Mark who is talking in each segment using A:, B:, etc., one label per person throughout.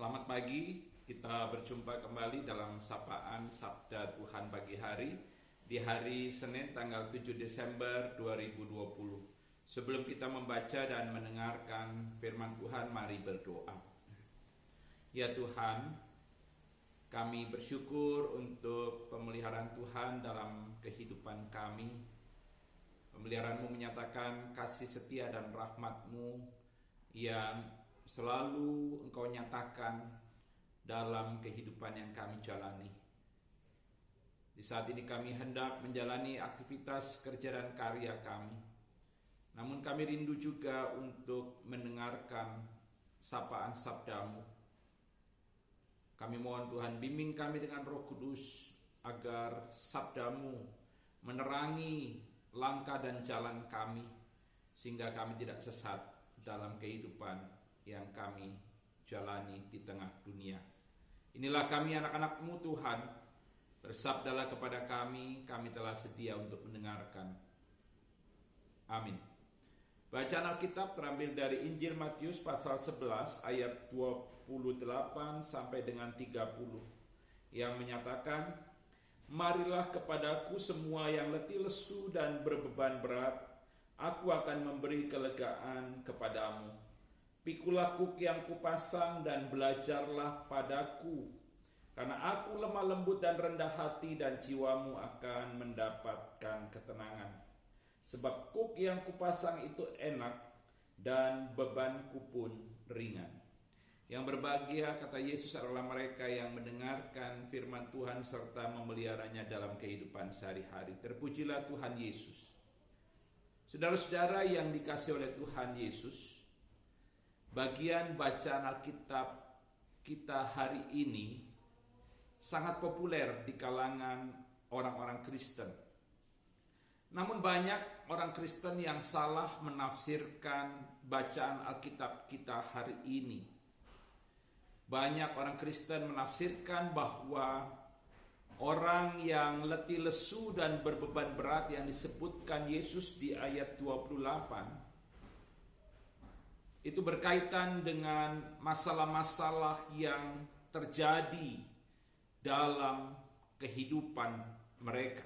A: Selamat pagi, kita berjumpa kembali dalam Sapaan Sabda Tuhan pagi hari di hari Senin tanggal 7 Desember 2020. Sebelum kita membaca dan mendengarkan firman Tuhan, mari berdoa. Ya Tuhan, kami bersyukur untuk pemeliharaan Tuhan dalam kehidupan kami. Pemeliharaan-Mu menyatakan kasih setia dan rahmat-Mu yang selalu Engkau nyatakan dalam kehidupan yang kami jalani. Di saat ini kami hendak menjalani aktivitas kerja dan karya kami. Namun kami rindu juga untuk mendengarkan sapaan sabda-Mu. Kami mohon Tuhan, bimbing kami dengan Roh Kudus agar sabda-Mu menerangi langkah dan jalan kami, sehingga kami tidak sesat dalam kehidupan yang kami jalani di tengah dunia. Inilah kami anak-anak-Mu Tuhan, bersabdalah kepada kami telah sedia untuk mendengarkan. Amin. Bacaan Alkitab terambil dari Injil Matius pasal 11 ayat 28 sampai dengan 30 yang menyatakan, "Marilah kepadaku semua yang letih lesu dan berbeban berat, aku akan memberi kelegaan kepadamu. Pikulah kuk yang kupasang dan belajarlah padaku, karena aku lemah lembut dan rendah hati, dan jiwamu akan mendapatkan ketenangan. Sebab kuk yang kupasang itu enak dan bebanku pun ringan." Yang berbahagia, kata Yesus, adalah mereka yang mendengarkan firman Tuhan serta memeliharanya dalam kehidupan sehari-hari. Terpujilah Tuhan Yesus. Saudara-saudara yang dikasihi oleh Tuhan Yesus, bagian bacaan Alkitab kita hari ini sangat populer di kalangan orang-orang Kristen. Namun banyak orang Kristen yang salah menafsirkan bacaan Alkitab kita hari ini. Banyak orang Kristen menafsirkan bahwa orang yang letih lesu dan berbeban berat yang disebutkan Yesus di ayat 28 itu berkaitan dengan masalah-masalah yang terjadi dalam kehidupan mereka.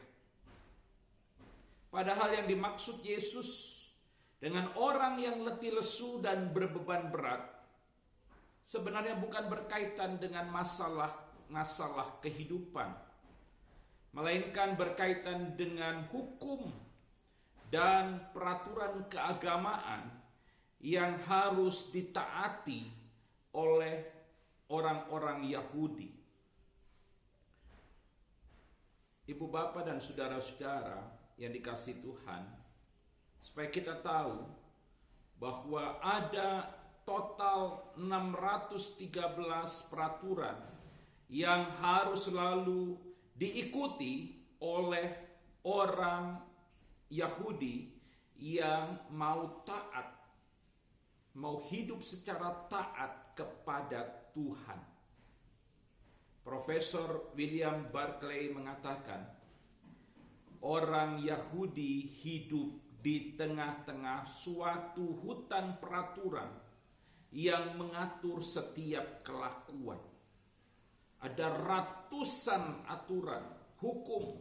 A: Padahal yang dimaksud Yesus dengan orang yang letih lesu dan berbeban berat sebenarnya bukan berkaitan dengan masalah kehidupan, melainkan berkaitan dengan hukum dan peraturan keagamaan yang harus ditaati oleh orang-orang Yahudi. Ibu bapak dan saudara-saudara yang dikasihi Tuhan, supaya kita tahu bahwa ada total 613 peraturan yang harus selalu diikuti oleh orang Yahudi yang mau taat, mau hidup secara taat kepada Tuhan. Profesor William Barclay mengatakan, orang Yahudi hidup di tengah-tengah suatu hutan peraturan yang mengatur setiap kelakuan. Ada ratusan aturan, hukum,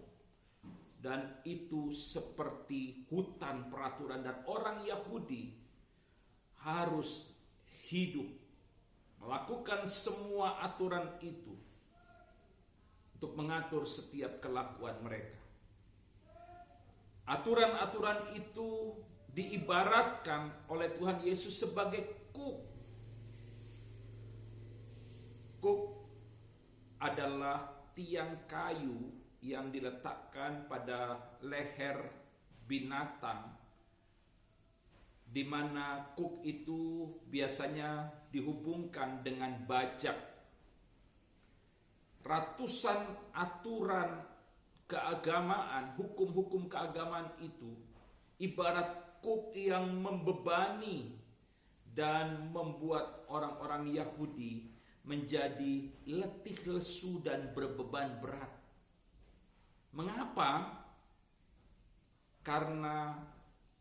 A: dan itu seperti hutan peraturan, dan orang Yahudi harus hidup, melakukan semua aturan itu untuk mengatur setiap kelakuan mereka. Aturan-aturan itu diibaratkan oleh Tuhan Yesus sebagai kuk. Kuk adalah tiang kayu yang diletakkan pada leher binatang, di mana kuk itu biasanya dihubungkan dengan bajak. Ratusan aturan keagamaan, hukum-hukum keagamaan itu ibarat kuk yang membebani dan membuat orang-orang Yahudi menjadi letih lesu dan berbeban berat. Mengapa? Karena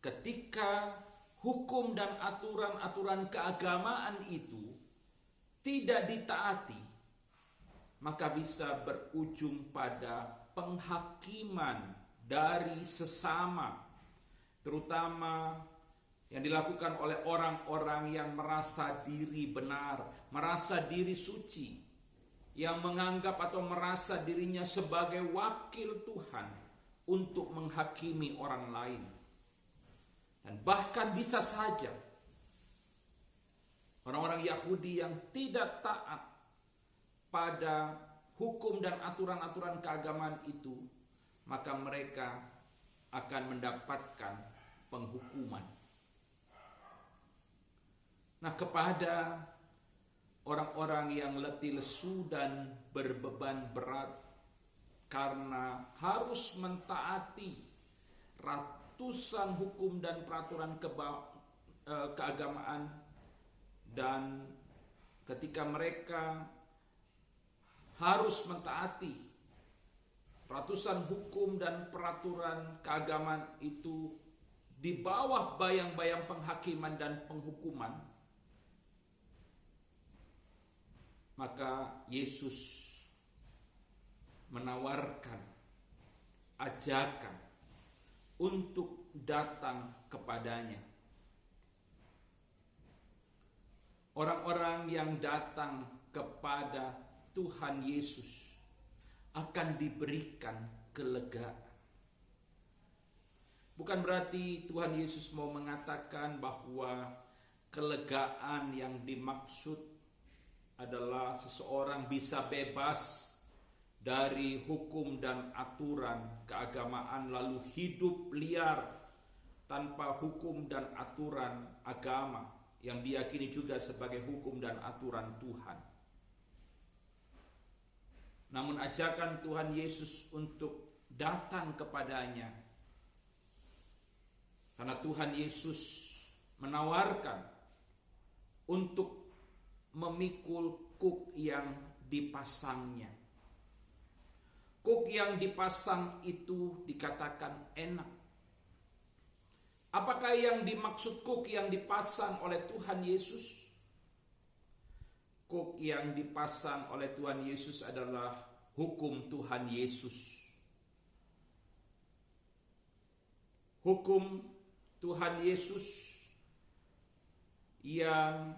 A: ketika hukum dan aturan-aturan keagamaan itu tidak ditaati, maka bisa berujung pada penghakiman dari sesama, terutama yang dilakukan oleh orang-orang yang merasa diri benar, merasa diri suci, yang menganggap atau merasa dirinya sebagai wakil Tuhan untuk menghakimi orang lain. Dan bahkan bisa saja orang-orang Yahudi yang tidak taat pada hukum dan aturan-aturan keagamaan itu, maka mereka akan mendapatkan penghukuman. Nah, kepada orang-orang yang letih lesu dan berbeban berat karena harus mentaati ratusan hukum dan peraturan keagamaan, dan ketika mereka harus mentaati ratusan hukum dan peraturan keagamaan itu di bawah bayang-bayang penghakiman dan penghukuman, maka Yesus menawarkan ajakan untuk datang kepadanya. Orang-orang yang datang kepada Tuhan Yesus akan diberikan kelegaan. Bukan berarti Tuhan Yesus mau mengatakan bahwa kelegaan yang dimaksud adalah seseorang bisa bebas dari hukum dan aturan keagamaan lalu hidup liar tanpa hukum dan aturan agama yang diyakini juga sebagai hukum dan aturan Tuhan. Namun ajakan Tuhan Yesus untuk datang kepadanya, karena Tuhan Yesus menawarkan untuk memikul kuk yang dipasangnya. Kuk yang dipasang itu dikatakan enak. Apakah yang dimaksud kuk yang dipasang oleh Tuhan Yesus? Kuk yang dipasang oleh Tuhan Yesus adalah hukum Tuhan Yesus. Hukum Tuhan Yesus yang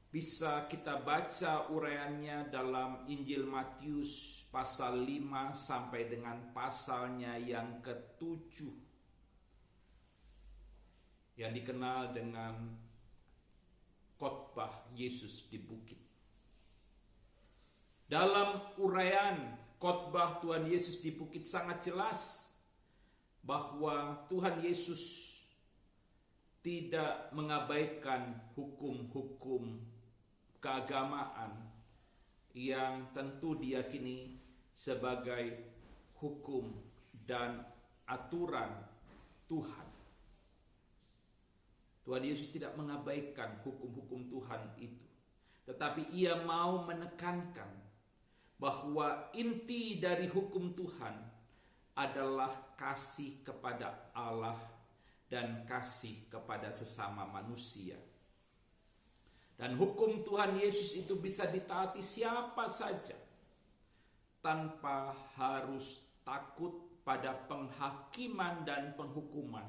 A: bisa kita baca uraiannya dalam Injil Matius pasal 5 sampai dengan pasalnya yang ke-7, yang dikenal dengan khotbah Yesus di bukit. Dalam uraian khotbah Tuhan Yesus di bukit sangat jelas bahwa Tuhan Yesus tidak mengabaikan hukum-hukum keagamaan yang tentu diyakini sebagai hukum dan aturan Tuhan. Tuhan Yesus tidak mengabaikan hukum-hukum Tuhan itu, tetapi ia mau menekankan bahwa inti dari hukum Tuhan adalah kasih kepada Allah dan kasih kepada sesama manusia. Dan hukum Tuhan Yesus itu bisa ditaati siapa saja tanpa harus takut pada penghakiman dan penghukuman.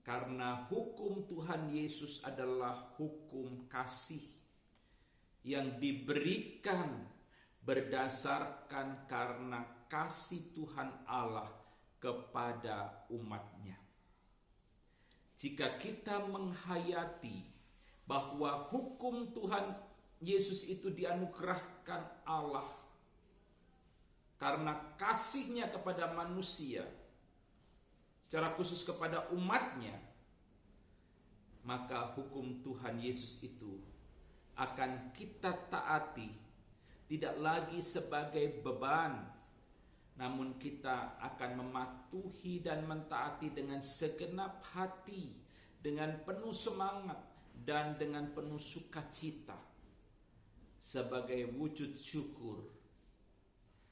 A: Karena hukum Tuhan Yesus adalah hukum kasih yang diberikan berdasarkan karena kasih Tuhan Allah kepada umatnya. Jika kita menghayati bahwa hukum Tuhan Yesus itu dianugerahkan Allah karena kasihnya kepada manusia, secara khusus kepada umatnya, maka hukum Tuhan Yesus itu akan kita taati, tidak lagi sebagai beban, namun kita akan mematuhi dan mentaati dengan segenap hati, dengan penuh semangat dan dengan penuh sukacita, sebagai wujud syukur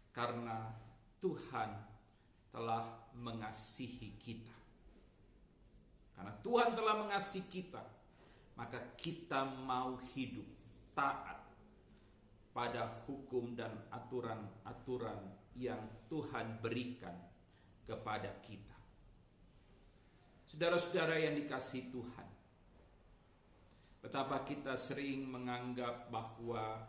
A: karena Tuhan telah mengasihi kita. Karena Tuhan telah mengasihi kita, maka kita mau hidup taat pada hukum dan aturan-aturan yang Tuhan berikan kepada kita. Saudara-saudara yang dikasihi Tuhan, betapa kita sering menganggap bahwa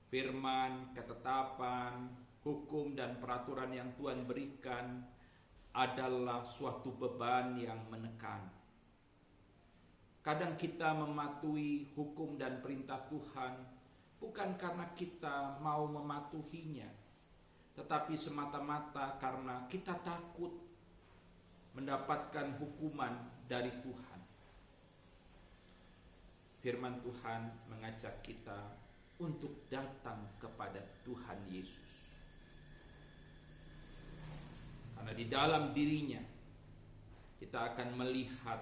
A: firman, ketetapan, hukum dan peraturan yang Tuhan berikan adalah suatu beban yang menekan. Kadang kita mematuhi hukum dan perintah Tuhan bukan karena kita mau mematuhinya, tetapi semata-mata karena kita takut mendapatkan hukuman dari Tuhan. Firman Tuhan mengajak kita untuk datang kepada Tuhan Yesus. Karena di dalam dirinya kita akan melihat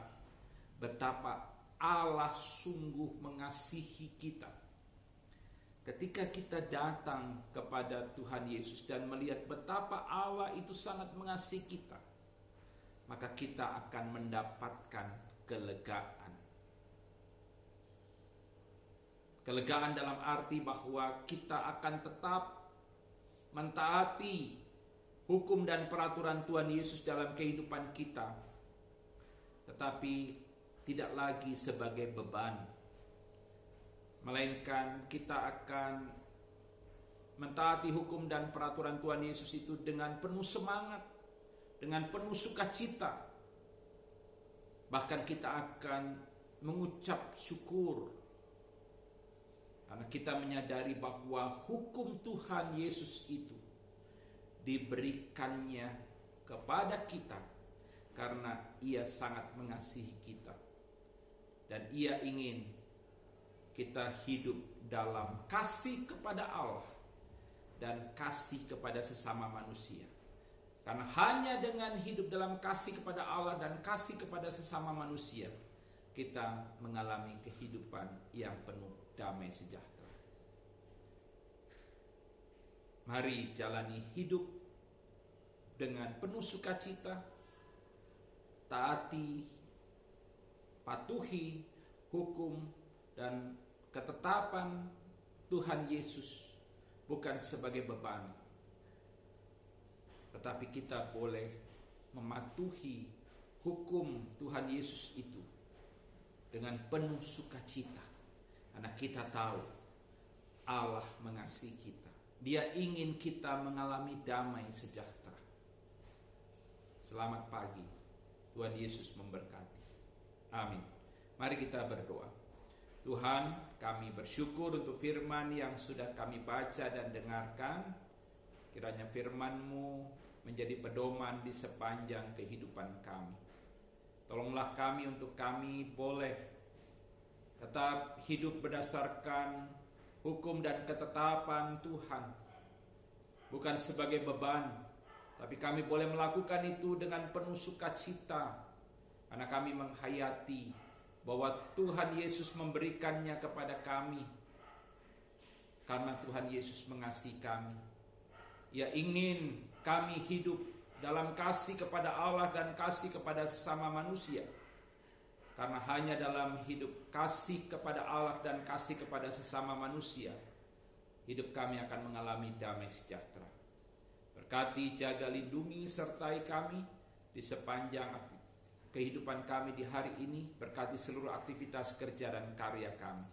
A: betapa Allah sungguh mengasihi kita. Ketika kita datang kepada Tuhan Yesus dan melihat betapa Allah itu sangat mengasihi kita, maka kita akan mendapatkan kelegaan. Kelegaan dalam arti bahwa kita akan tetap mentaati hukum dan peraturan Tuhan Yesus dalam kehidupan kita, tetapi tidak lagi sebagai beban, melainkan kita akan mentaati hukum dan peraturan Tuhan Yesus itu dengan penuh semangat, dengan penuh sukacita. Bahkan kita akan mengucap syukur karena kita menyadari bahwa hukum Tuhan Yesus itu diberikannya kepada kita karena Ia sangat mengasihi kita, dan Ia ingin kita hidup dalam kasih kepada Allah dan kasih kepada sesama manusia. Karena hanya dengan hidup dalam kasih kepada Allah dan kasih kepada sesama manusia, kita mengalami kehidupan yang penuh damai sejahtera. Mari jalani hidup dengan penuh sukacita, taati, patuhi hukum dan ketetapan Tuhan Yesus bukan sebagai beban, tetapi kita boleh mematuhi hukum Tuhan Yesus itu dengan penuh sukacita, karena kita tahu Allah mengasihi kita. Dia ingin kita mengalami damai sejahtera. Selamat pagi, Tuhan Yesus memberkati. Amin. Mari kita berdoa. Tuhan, kami bersyukur untuk firman yang sudah kami baca dan dengarkan. Kiranya firman-Mu menjadi pedoman di sepanjang kehidupan kami. Tolonglah kami untuk kami boleh tetap hidup berdasarkan hukum dan ketetapan Tuhan, bukan sebagai beban, tapi kami boleh melakukan itu dengan penuh sukacita, karena kami menghayati bahwa Tuhan Yesus memberikannya kepada kami, karena Tuhan Yesus mengasihi kami. Ia ingin kami hidup dalam kasih kepada Allah dan kasih kepada sesama manusia. Karena hanya dalam hidup kasih kepada Allah dan kasih kepada sesama manusia, hidup kami akan mengalami damai sejahtera. Berkati, jaga, lindungi, sertai kami di sepanjang kehidupan kami di hari ini. Berkati seluruh aktivitas kerja dan karya kami.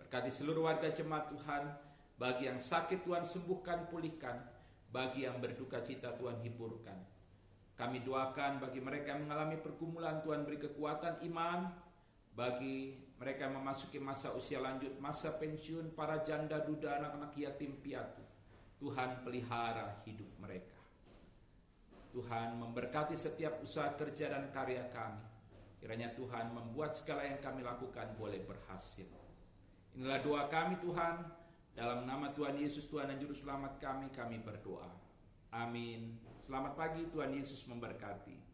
A: Berkati seluruh warga jemaat Tuhan. Bagi yang sakit Tuhan sembuhkan, pulihkan. Bagi yang berduka cita Tuhan hiburkan. Kami doakan bagi mereka yang mengalami pergumulan, Tuhan beri kekuatan iman. Bagi mereka yang memasuki masa usia lanjut, masa pensiun, para janda, duda, anak-anak yatim piatu, Tuhan pelihara hidup mereka. Tuhan memberkati setiap usaha kerja dan karya kami. Kiranya Tuhan membuat segala yang kami lakukan boleh berhasil. Inilah doa kami Tuhan. Dalam nama Tuhan Yesus, Tuhan dan Juru Selamat kami berdoa. Amin. Selamat pagi, Tuhan Yesus memberkati.